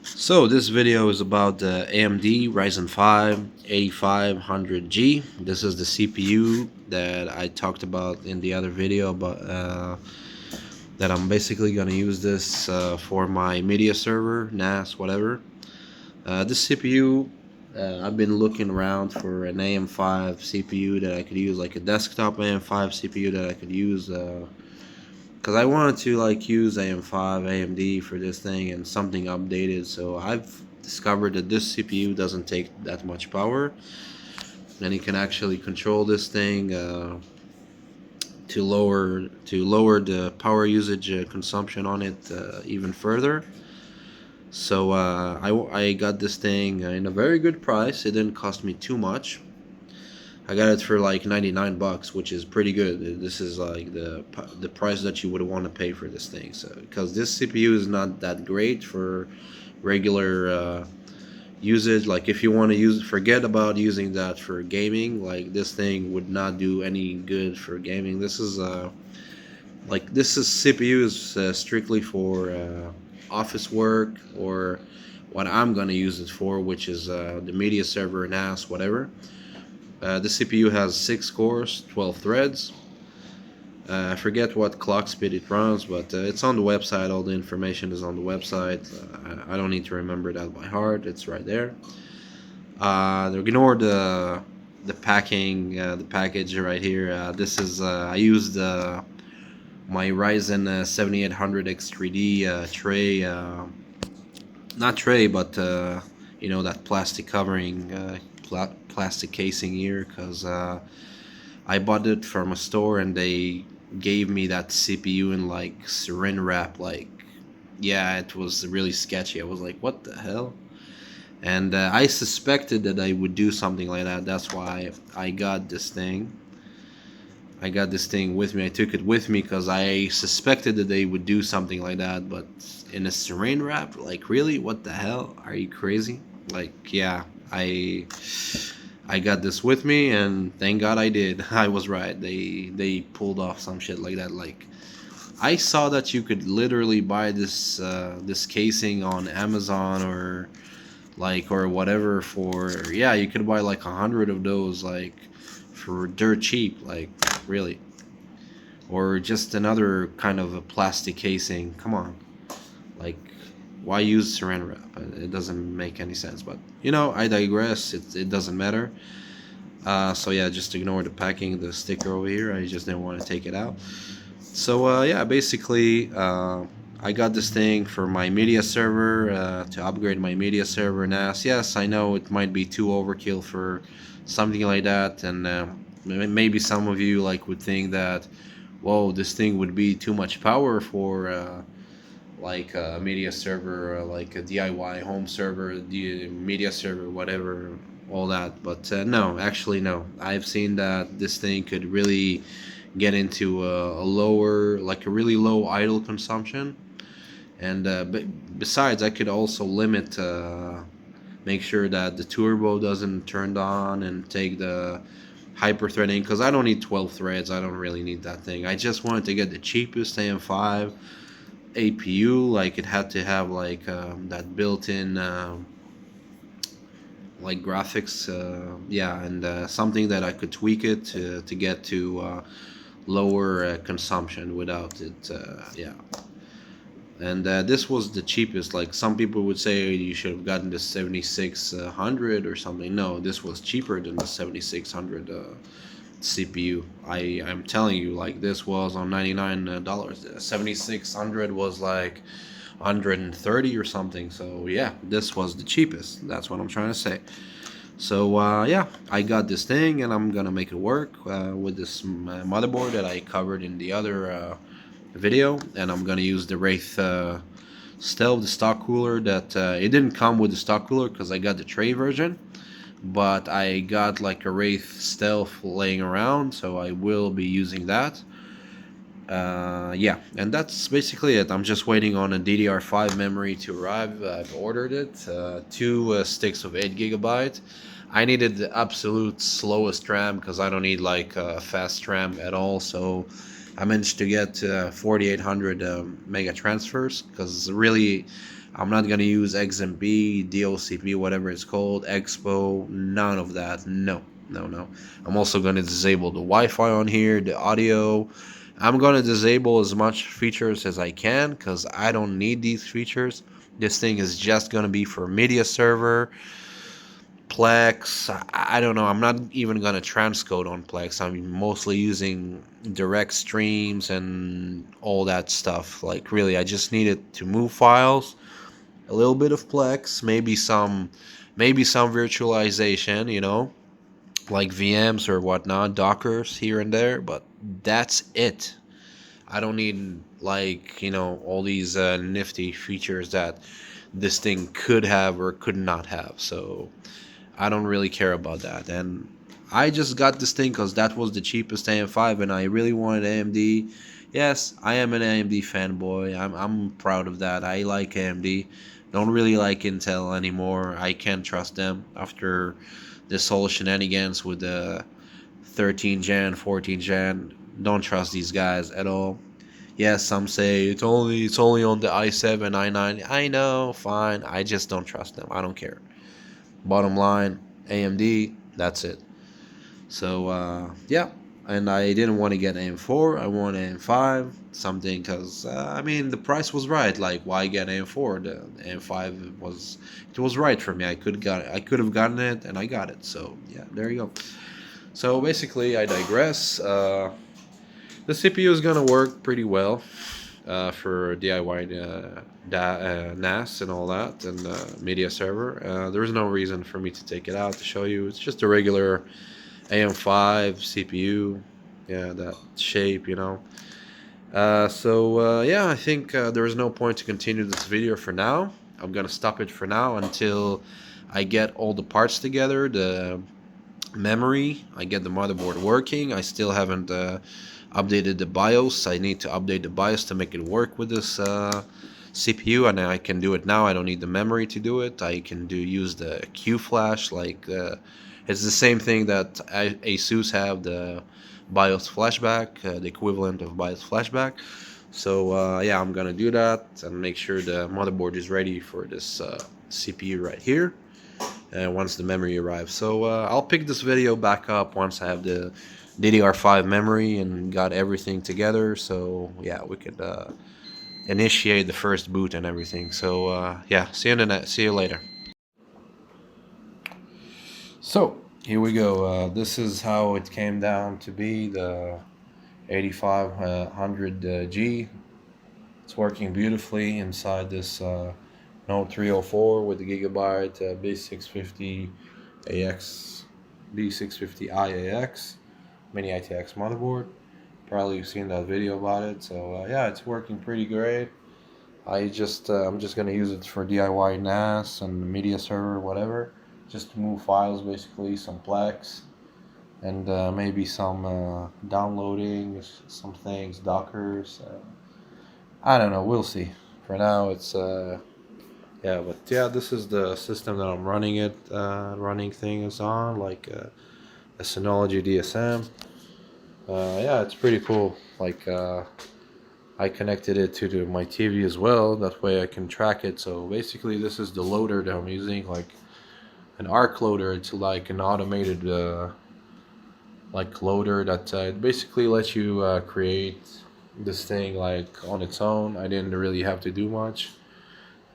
So this video is about the AMD Ryzen 5 8500G. This is the CPU that I talked about in the other video, but that I'm basically gonna use this for my media server, NAS, whatever. This CPU, I've been looking around for an AM5 CPU that I could use, like a desktop AM5 CPU that I could use. Because I wanted to like use AM5 AMD for this thing and something updated. So I've discovered that this CPU doesn't take that much power, and you can actually control this thing to lower the power usage consumption on it even further. So I got this thing in a very good price. It didn't cost me too much. I got it for like 99 bucks, which is pretty good. This is like the price that you would want to pay for this thing. So because this CPU is not that great for regular usage. Like if you want to forget about using that for gaming. Like this thing would not do any good for gaming. This is CPU is strictly for office work, or what I'm gonna use it for, which is the media server, NAS, whatever. The CPU has 6 cores, 12 threads. I forget what clock speed it runs, but it's on the website. All the information is on the website. I don't need to remember that by heart. It's right there. Ignore the packing, the package right here. This is I used my Ryzen 7800 X3D tray, not tray, but that plastic covering, plastic casing here, because I bought it from a store and they gave me that CPU in like saran wrap. Like, yeah, it was really sketchy. I was like, what the hell? And I suspected that I would do something like that. That's why I got this thing. I got this thing with me. I took it with me because I suspected that they would do something like that. But in a saran wrap, like, really? What the hell? Are you crazy? Like, yeah, I got this with me, and thank God I did. I was right. They pulled off some shit like that. Like, I saw that you could literally buy this casing on Amazon or whatever for, yeah, you could buy like 100 of those, like, for dirt cheap. Like, really. Or just another kind of a plastic casing. Come on. Like, why use saran wrap? It doesn't make any sense. But I digress. It doesn't matter. So yeah, just ignore the packing, the sticker over here. I just didn't want to take it out. So yeah, basically, I got this thing for my media server, to upgrade my media server NAS. Yes, I know it might be too overkill for something like that, and maybe some of you like would think that, whoa, this thing would be too much power for like a media server, like a DIY home server, the media server, whatever, all that. But no, actually, no. I've seen that this thing could really get into a lower, like a really low idle consumption. And besides, I could also limit, make sure that the turbo doesn't turn on and take the hyper threading, because I don't need 12 threads. I don't really need that thing. I just wanted to get the cheapest AM5 APU. Like, it had to have like that built-in like graphics, yeah, and something that I could tweak it to get to lower consumption without it, yeah. And this was the cheapest. Like, some people would say you should have gotten the 7600 or something. No, this was cheaper than the 7600 CPU. I'm telling you, like, this was on $99. The 7600 was like 130 or something. So yeah, this was the cheapest. That's what I'm trying to say. So yeah, I got this thing, and I'm gonna make it work with this motherboard that I covered in the other video. And I'm gonna use the Wraith Stealth, the stock cooler. That it didn't come with the stock cooler because I got the tray version, but I got like a Wraith Stealth laying around, so I will be using that. Yeah, and that's basically it. I'm just waiting on a DDR5 memory to arrive. I've ordered it, 2 sticks of 8 gigabyte. I needed the absolute slowest RAM because I don't need like a fast RAM at all. So I managed to get 4800 mega transfers, because really I'm not gonna use XMB, DOCP, whatever it's called, Expo, none of that. No, no, no. I'm also gonna disable the Wi-Fi on here, the audio. I'm gonna disable as much features as I can because I don't need these features. This thing is just gonna be for media server, Plex. I don't know. I'm not even gonna transcode on Plex. I'm mostly using direct streams and all that stuff. Like really, I just need it to move files, a little bit of Plex, maybe some virtualization, like VMs or whatnot, Dockers here and there, but that's it. I don't need like all these nifty features that this thing could have or could not have. So I don't really care about that. And I just got this thing because that was the cheapest AM5, and I really wanted AMD. Yes, I am an AMD fanboy. I'm proud of that. I like AMD. Don't really like Intel anymore. I can't trust them after this whole shenanigans with the 13 Gen, 14 Gen. Don't trust these guys at all. Yes, some say it's only on the i7, i9. I know, fine. I just don't trust them. I don't care. Bottom line, AMD, that's it. So, yeah. And I didn't want to get AM4. I want AM5, something, because, I mean, the price was right. Like, why get AM4? The AM5 was right for me. I could have gotten it, and I got it. So, yeah, there you go. So, basically, I digress. The CPU is going to work pretty well for DIY NAS and all that, and media server. There's no reason for me to take it out to show you. It's just a regular AM5 CPU. Yeah, that shape, yeah, I think there is no point to continue this video for now. I'm going to stop it for now until I get all the parts together, the memory, I get the motherboard working. I still haven't updated the BIOS. I need to update the BIOS to make it work with this CPU, and I can do it now. I don't need the memory to do it. I can use the Q flash, like it's the same thing that ASUS have, the BIOS flashback, the equivalent of BIOS flashback. So yeah, I'm gonna do that and make sure the motherboard is ready for this CPU right here once the memory arrives. So I'll pick this video back up once I have the DDR5 memory and got everything together. So yeah, we could initiate the first boot and everything. So yeah, see you later. So here we go. This is how it came down to be, the 8500G. It's working beautifully inside this Note 304 with the gigabyte B650 mini ITX motherboard. Probably you've seen that video about it. So yeah, it's working pretty great. I'm just gonna use it for DIY NAS and media server, whatever, just to move files, basically some Plex, and maybe some downloading, some things, Dockers. I don't know. We'll see. For now, it's yeah, but yeah, this is the system that I'm running it. Running thing is on, like a Synology DSM. Yeah, it's pretty cool. Like I connected it to my TV as well. That way I can track it. So basically, this is the loader that I'm using, like an ARC loader. It's like an automated like loader that it basically lets you create this thing like on its own. I didn't really have to do much.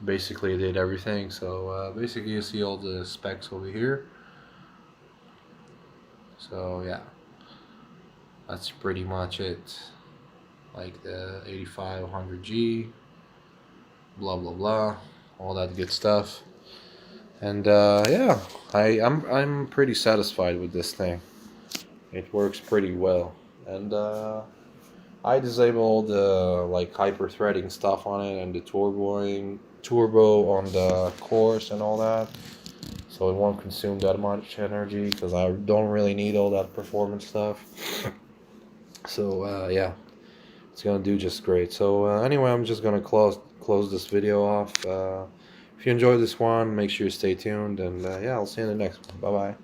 Basically, did everything. So basically, you see all the specs over here. So yeah, that's pretty much it. Like the 8500G, blah blah blah, all that good stuff. And yeah, I'm pretty satisfied with this thing. It works pretty well, and I disable the like hyper threading stuff on it and the turbo on the cores and all that, so it won't consume that much energy because I don't really need all that performance stuff. So yeah, it's gonna do just great. So anyway, I'm just gonna close this video off. If you enjoyed this one, make sure you stay tuned, and yeah, I'll see you in the next one. Bye bye.